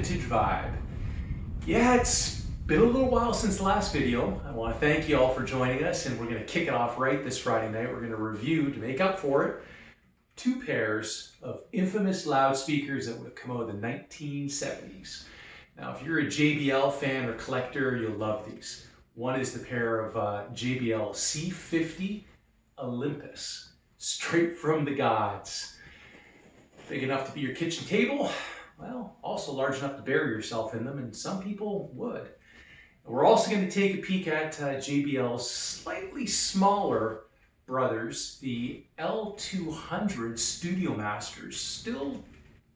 vintage vibe. Yeah, it's been a little while since the last video. I want to thank you all for joining us, and we're going to kick it off right this Friday night. We're going to review, to make up for it, two pairs of infamous loudspeakers that would have come out in the 1970s. Now, if you're a JBL fan or collector, you'll love these. One is the pair of JBL C50 Olympus, straight from the gods. Big enough to be your kitchen table, well, also large enough to bury yourself in them, and some people would. We're also going to take a peek at JBL's slightly smaller brothers, the L200 Studio Masters. Still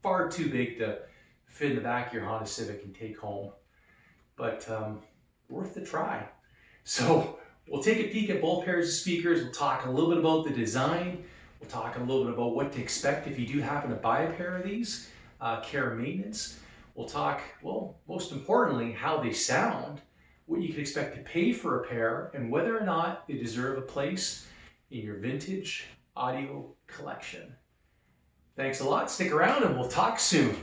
far too big to fit in the back of your Honda Civic and take home, but worth the try. So we'll take a peek at both pairs of speakers. We'll talk a little bit about the design. We'll talk a little bit about what to expect if you do happen to buy a pair of these, care and maintenance. We'll talk, well, most importantly, how they sound, what you can expect to pay for a pair, and whether or not they deserve a place in your vintage audio collection. Thanks a lot. Stick around and we'll talk soon.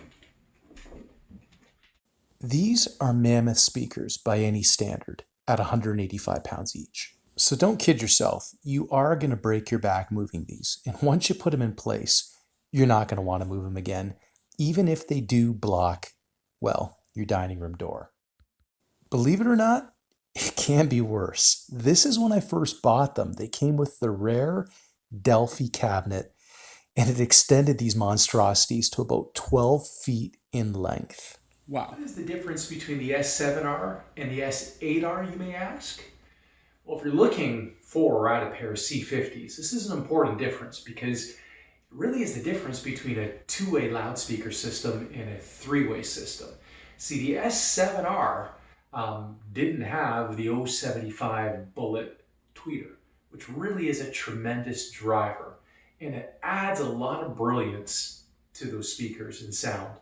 These are mammoth speakers by any standard at 185 pounds each. So don't kid yourself, you are going to break your back moving these. And once you put them in place, you're not going to want to move them again, even if they do block, well, your dining room door. Believe it or not, it can be worse. This is when I first bought them. They came with the rare Delphi cabinet, and it extended these monstrosities to about 12 feet in length. Wow. What is the difference between the S7R and the S8R, you may ask? Well, if you're looking for or at a pair of C50s, this is an important difference because it really is the difference between a two-way loudspeaker system and a three-way system. See, the S7R didn't have the 075 bullet tweeter, which really is a tremendous driver, and it adds a lot of brilliance to those speakers and sound,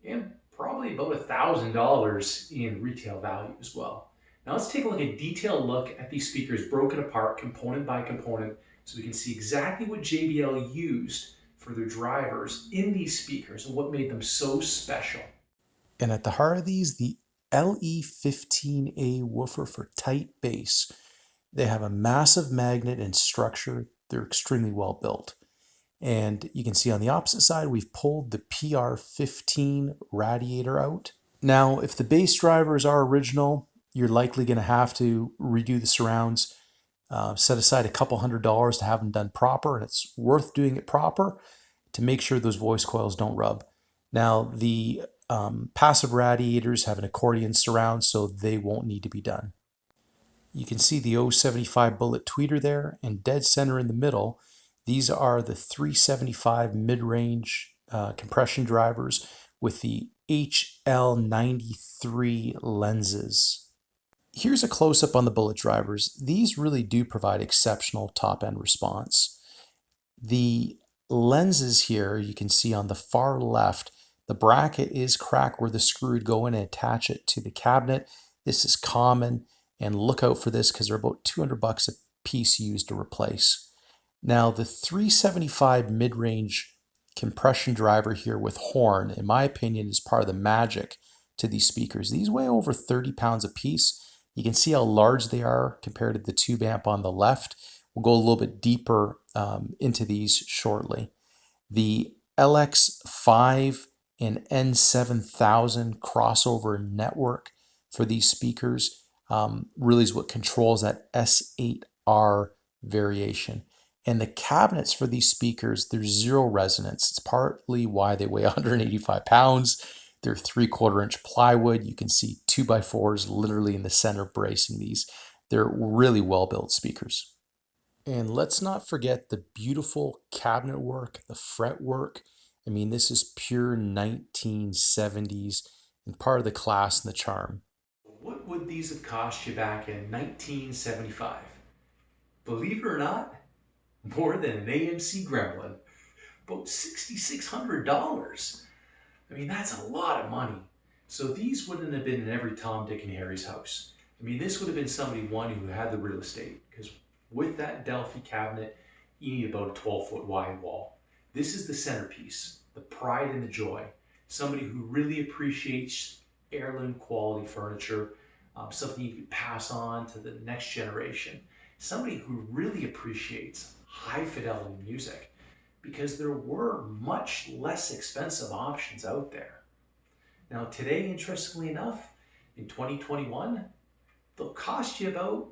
and probably about $1,000 in retail value as well. Now let's take a detailed look at these speakers broken apart component by component so we can see exactly what JBL used for their drivers in these speakers and what made them so special. And at the heart of these, the LE15A woofer for tight bass. They have a massive magnet and structure. They're extremely well built. And you can see on the opposite side, we've pulled the PR15 radiator out. Now, if the bass drivers are original, you're likely going to have to redo the surrounds, set aside a couple $100 to have them done proper, and it's worth doing it proper to make sure those voice coils don't rub. Now, the passive radiators have an accordion surround, so they won't need to be done. You can see the 075 bullet tweeter there, and dead center in the middle, these are the 375 mid-range compression drivers with the HL93 lenses. Here's a close-up on the bullet drivers. These really do provide exceptional top-end response. The lenses here, you can see on the far left, the bracket is cracked where the screw would go in and attach it to the cabinet. This is common, and look out for this because they're about $200 a piece used to replace. Now, the 375 mid-range compression driver here with horn, in my opinion, is part of the magic to these speakers. These weigh over 30 pounds a piece. You can see how large they are compared to the tube amp on the left. We'll go a little bit deeper into these shortly. The LX5 and N7000 crossover network for these speakers really is what controls that S8R variation. And the cabinets for these speakers, there's zero resonance. It's partly why they weigh 185 pounds. They're 3/4 inch plywood. You can see 2x4s literally in the center bracing these. They're really well built speakers. And let's not forget the beautiful cabinet work, the fret work. I mean, this is pure 1970s and part of the class and the charm. What would these have cost you back in 1975? Believe it or not, more than an AMC Gremlin, about $6,600. I mean, that's a lot of money. So these wouldn't have been in every Tom, Dick, and Harry's house. I mean, this would have been somebody, one, who had the real estate, because with that Delphi cabinet, you need about a 12-foot wide wall. This is the centerpiece, the pride and the joy. somebody who really appreciates heirloom quality furniture, something you can pass on to the next generation, somebody who really appreciates high fidelity music, because there were much less expensive options out there. Now today, interestingly enough, in 2021, they'll cost you about,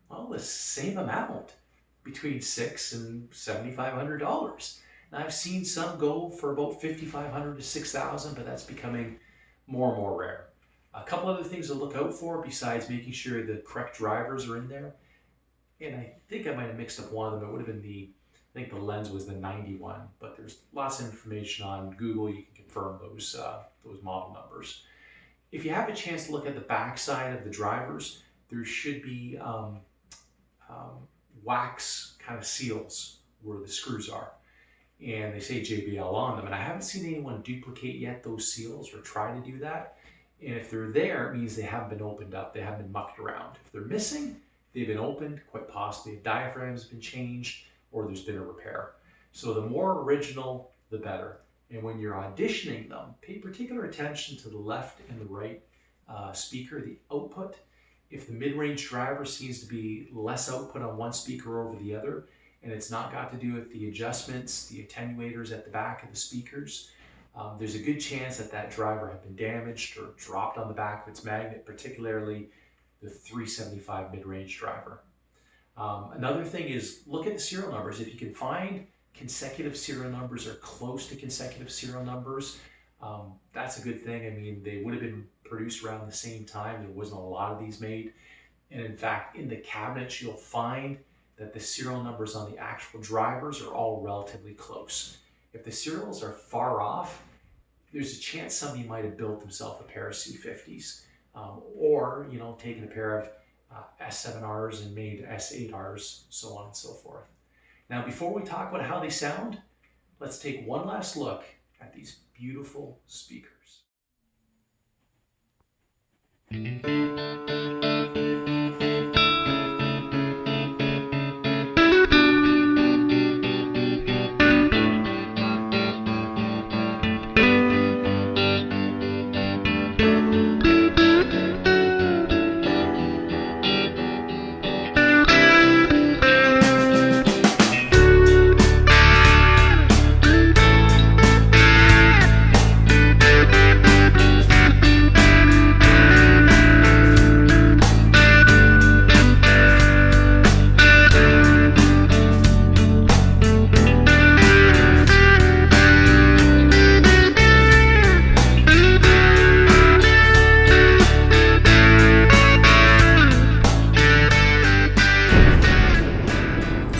well, the same amount, between $600 and $7,500. Now I've seen some go for about $5,500 to $6,000, but that's becoming more and more rare. A couple other things to look out for besides making sure the correct drivers are in there. And I think I might have mixed up one of them. It would have been I think the lens was the 91, but there's lots of information on Google. You can confirm those model numbers. If you have a chance to look at the back side of the drivers, there should be wax kind of seals where the screws are. And they say JBL on them. And I haven't seen anyone duplicate yet those seals or try to do that. And if they're there, it means they haven't been opened up. They haven't been mucked around. If they're missing, they've been opened, quite possibly a diaphragm has been changed, or there's been a repair. So the more original, the better. And when you're auditioning them, pay particular attention to the left and the right speaker, the output. If the mid-range driver seems to be less output on one speaker over the other, and it's not got to do with the adjustments, the attenuators at the back of the speakers, there's a good chance that that driver had been damaged or dropped on the back of its magnet, particularly the 375 mid-range driver. Another thing is look at the serial numbers. If you can find consecutive serial numbers or close to consecutive serial numbers, that's a good thing. I mean, they would have been produced around the same time. There wasn't a lot of these made. And in fact, in the cabinets, you'll find that the serial numbers on the actual drivers are all relatively close. If the serials are far off, there's a chance somebody might have built themselves a pair of C50s, or taken a pair of S7Rs and made S8Rs, so on and so forth. Now, before we talk about how they sound, let's take one last look at these beautiful speakers.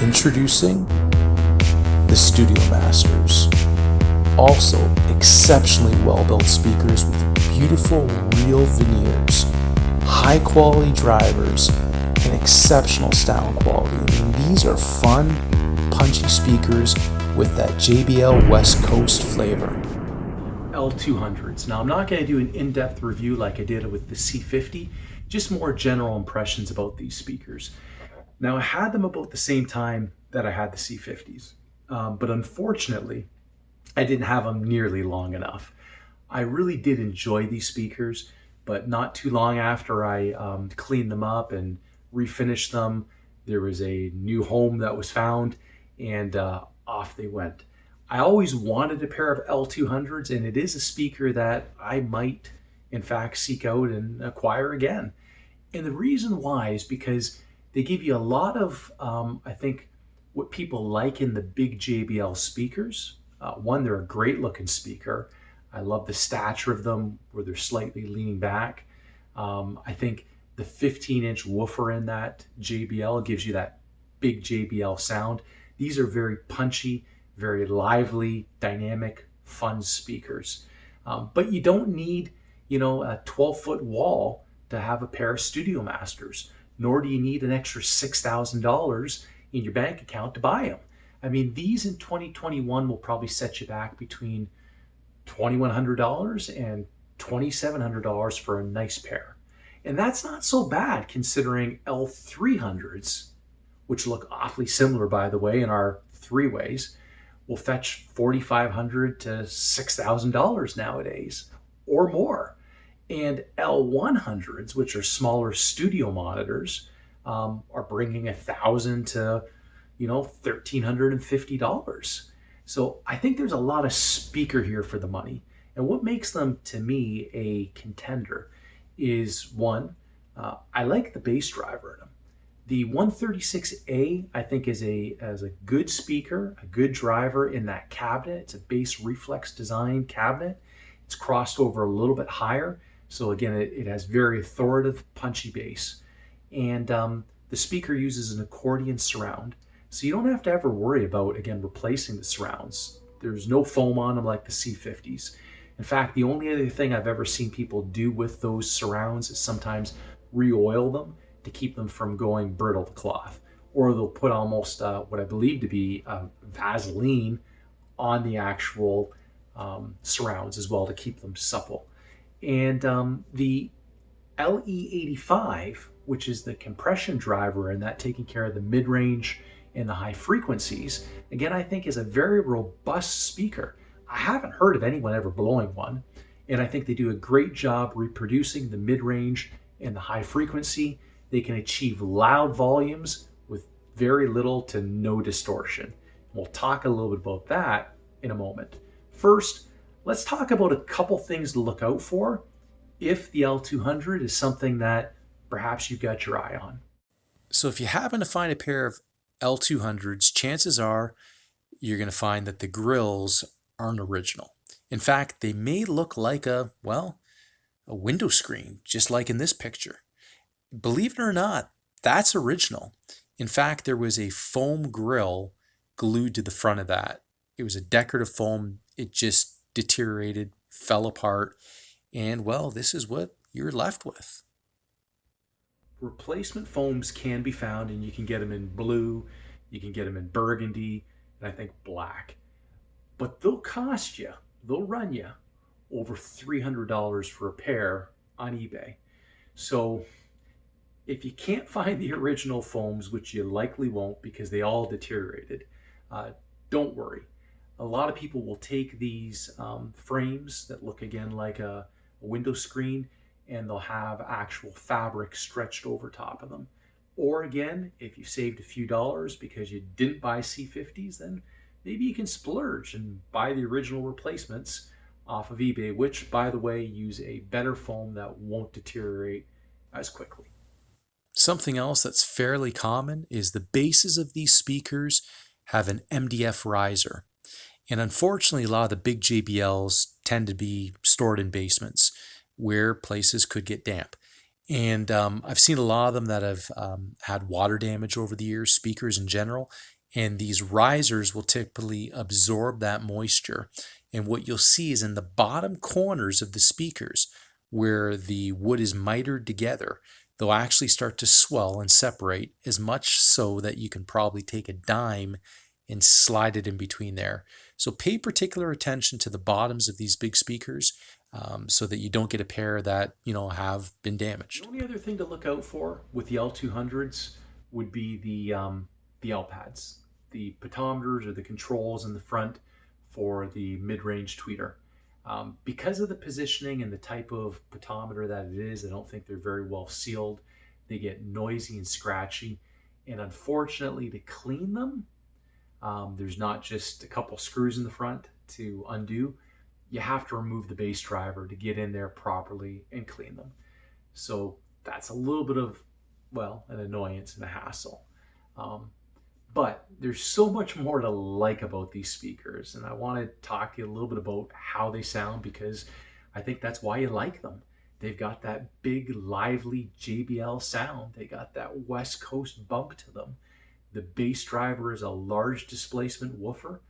Introducing the Studio Masters. Also exceptionally well-built speakers with beautiful real veneers, high quality drivers, and exceptional sound quality. I mean, these are fun, punchy speakers with that JBL West Coast flavor. L200s. Now, I'm not going to do an in-depth review like I did with the C50, just more general impressions about these speakers. Now, I had them about the same time that I had the C50s, but unfortunately, I didn't have them nearly long enough. I really did enjoy these speakers, but not too long after I cleaned them up and refinished them, there was a new home that was found, and off they went. I always wanted a pair of L200s, and it is a speaker that I might, in fact, seek out and acquire again. And the reason why is because they give you a lot of, I think, what people like in the big JBL speakers. One, they're a great looking speaker. I love the stature of them where they're slightly leaning back. I think the 15-inch woofer in that JBL gives you that big JBL sound. These are very punchy, very lively, dynamic, fun speakers. But you don't need, a 12-foot wall to have a pair of Studio Masters, nor do you need an extra $6,000 in your bank account to buy them. I mean, these in 2021 will probably set you back between $2,100 and $2,700 for a nice pair. And that's not so bad considering L300s, which look awfully similar, by the way, in our three-ways, will fetch $4,500 to $6,000 nowadays or more. And L100s, which are smaller studio monitors, are bringing $1,000 to $1,350. So I think there's a lot of speaker here for the money. And what makes them, to me, a contender is one, I like the bass driver in them. The 136A, I think, is a good speaker, a good driver in that cabinet. It's a bass reflex design cabinet. It's crossed over a little bit higher. So again, it has very authoritative, punchy bass. And the speaker uses an accordion surround. So you don't have to ever worry about, again, replacing the surrounds. There's no foam on them like the C50s. In fact, the only other thing I've ever seen people do with those surrounds is sometimes re-oil them to keep them from going brittle to cloth. Or they'll put almost what I believe to be Vaseline on the actual surrounds as well to keep them supple. And the LE85, which is the compression driver and that taking care of the mid-range and the high frequencies, again, I think is a very robust speaker. I haven't heard of anyone ever blowing one, and I think they do a great job reproducing the mid-range and the high frequency. They can achieve loud volumes with very little to no distortion. We'll talk a little bit about that in a moment. First, let's talk about a couple things to look out for if the L200 is something that perhaps you've got your eye on. So if you happen to find a pair of L200s, chances are you're going to find that the grills aren't original. In fact, they may look like a window screen, just like in this picture. Believe it or not, that's original. In fact, there was a foam grill glued to the front of that. It was a decorative foam. It just deteriorated, fell apart, and well, this is what you're left with. Replacement foams can be found, and you can get them in blue, you can get them in burgundy, and I think black. But they'll run you over $300 for a pair on eBay. So if you can't find the original foams, which you likely won't because they all deteriorated, don't worry. A lot of people will take these frames that look again like a window screen, and they'll have actual fabric stretched over top of them. Or again, if you saved a few dollars because you didn't buy C50s, then maybe you can splurge and buy the original replacements off of eBay, which, by the way, use a better foam that won't deteriorate as quickly. Something else that's fairly common is the bases of these speakers have an MDF riser. And unfortunately, a lot of the big JBLs tend to be stored in basements where places could get damp. And I've seen a lot of them that have had water damage over the years, speakers in general, and these risers will typically absorb that moisture. And what you'll see is in the bottom corners of the speakers where the wood is mitered together, they'll actually start to swell and separate, as much so that you can probably take a dime and slide it in between there. So pay particular attention to the bottoms of these big speakers so that you don't get a pair that have been damaged. The only other thing to look out for with the L200s would be the L pads, the potometers or the controls in the front for the mid-range tweeter. Because of the positioning and the type of potometer that it is, I don't think they're very well sealed. They get noisy and scratchy, and unfortunately, to clean them, there's not just a couple screws in the front to undo. You have to remove the bass driver to get in there properly and clean them. So that's a little bit of, an annoyance and a hassle. But there's so much more to like about these speakers, and I want to talk to you a little bit about how they sound, because I think that's why you like them. They've got that big, lively JBL sound. They got that West Coast bump to them. The bass driver is a large displacement woofer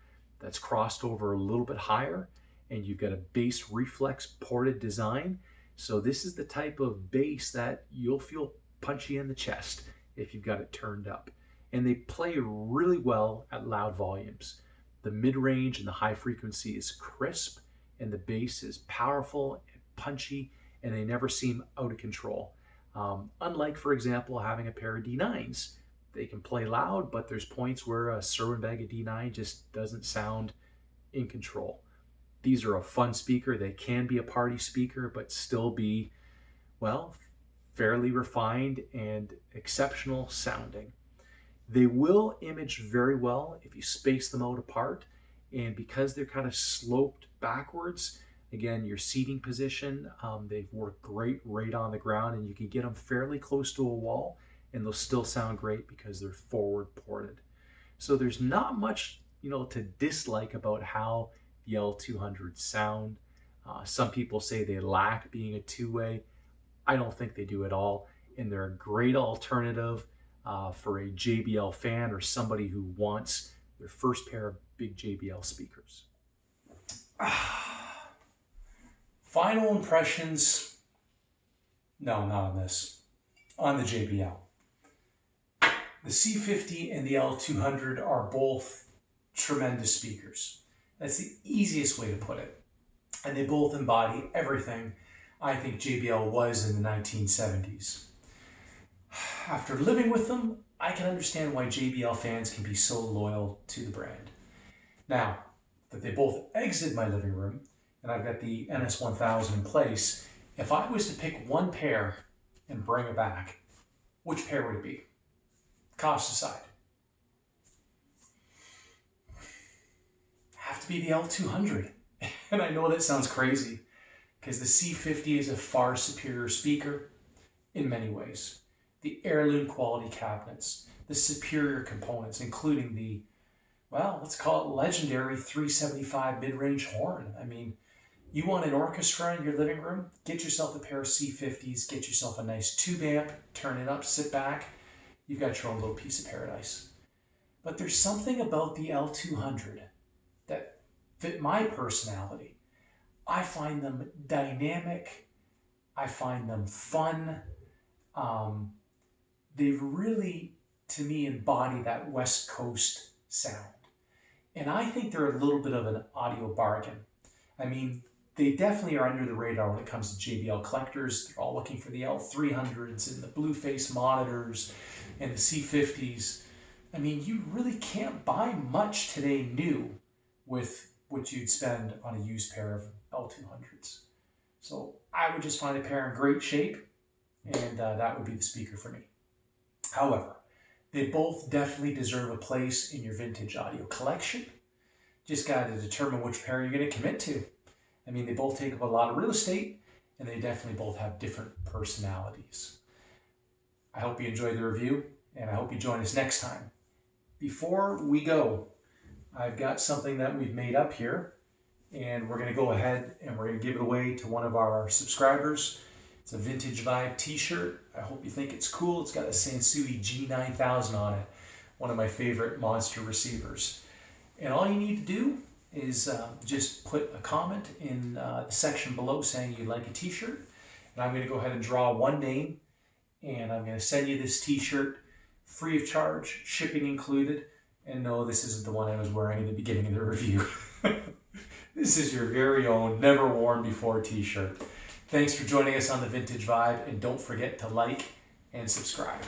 that's crossed over a little bit higher, and you've got a bass reflex ported design. So this is the type of bass that you'll feel punchy in the chest if you've got it turned up. And they play really well at loud volumes. The mid-range and the high frequency is crisp, and the bass is powerful and punchy, and they never seem out of control. Unlike, for example, having a pair of D9s. They can play loud, but there's points where a Cerwin-Vega D9 just doesn't sound in control. These are a fun speaker. They can be a party speaker, but still be, well, fairly refined and exceptional sounding. They will image very well if you space them out apart, and because they're kind of sloped backwards, again, your seating position, they've worked great right on the ground, and you can get them fairly close to a wall and they'll still sound great because they're forward ported. So there's not much, to dislike about how the L200 sound. Some people say they lack being a two-way. I don't think they do at all, and they're a great alternative for a JBL fan or somebody who wants their first pair of big JBL speakers. Final impressions, no, not on this, on the JBL. The C50 and the L200 are both tremendous speakers. That's the easiest way to put it. And they both embody everything I think JBL was in the 1970s. After living with them, I can understand why JBL fans can be so loyal to the brand. Now, that they both exited my living room, and I've got the NS1000 in place, if I was to pick one pair and bring it back, which pair would it be? Cost aside. Have to be the L200. And I know that sounds crazy, because the C50 is a far superior speaker in many ways. The heirloom quality cabinets, the superior components, including the, well, let's call it legendary 375 mid-range horn. I mean, you want an orchestra in your living room? Get yourself a pair of C50s, get yourself a nice tube amp, turn it up, sit back. You've got your own little piece of paradise. But there's something about the L200 that fit my personality. I find them dynamic. I find them fun. They really, to me, embody that West Coast sound. And I think they're a little bit of an audio bargain. I mean, they definitely are under the radar when it comes to JBL collectors. They're all looking for the L300s and the blue face monitors and the C50s. I mean, you really can't buy much today new with what you'd spend on a used pair of L200s. So I would just find a pair in great shape, and that would be the speaker for me. However, they both definitely deserve a place in your vintage audio collection. Just got to determine which pair you're going to commit to. I mean, they both take up a lot of real estate, and they definitely both have different personalities. I hope you enjoyed the review, and I hope you join us next time. Before we go, I've got something that we've made up here, and we're going to go ahead and we're going to give it away to one of our subscribers. It's a Vintage Vibe t-shirt. I hope you think it's cool. It's got a Sansui G9000 on it, one of my favorite monster receivers. And all you need to do is just put a comment in the section below saying you'd like a t-shirt. And I'm going to go ahead and draw one name, and I'm going to send you this t-shirt free of charge, shipping included. And no, this isn't the one I was wearing in the beginning of the review. This is your very own, never worn before t-shirt. Thanks for joining us on the Vintage Vibe, and don't forget to like and subscribe.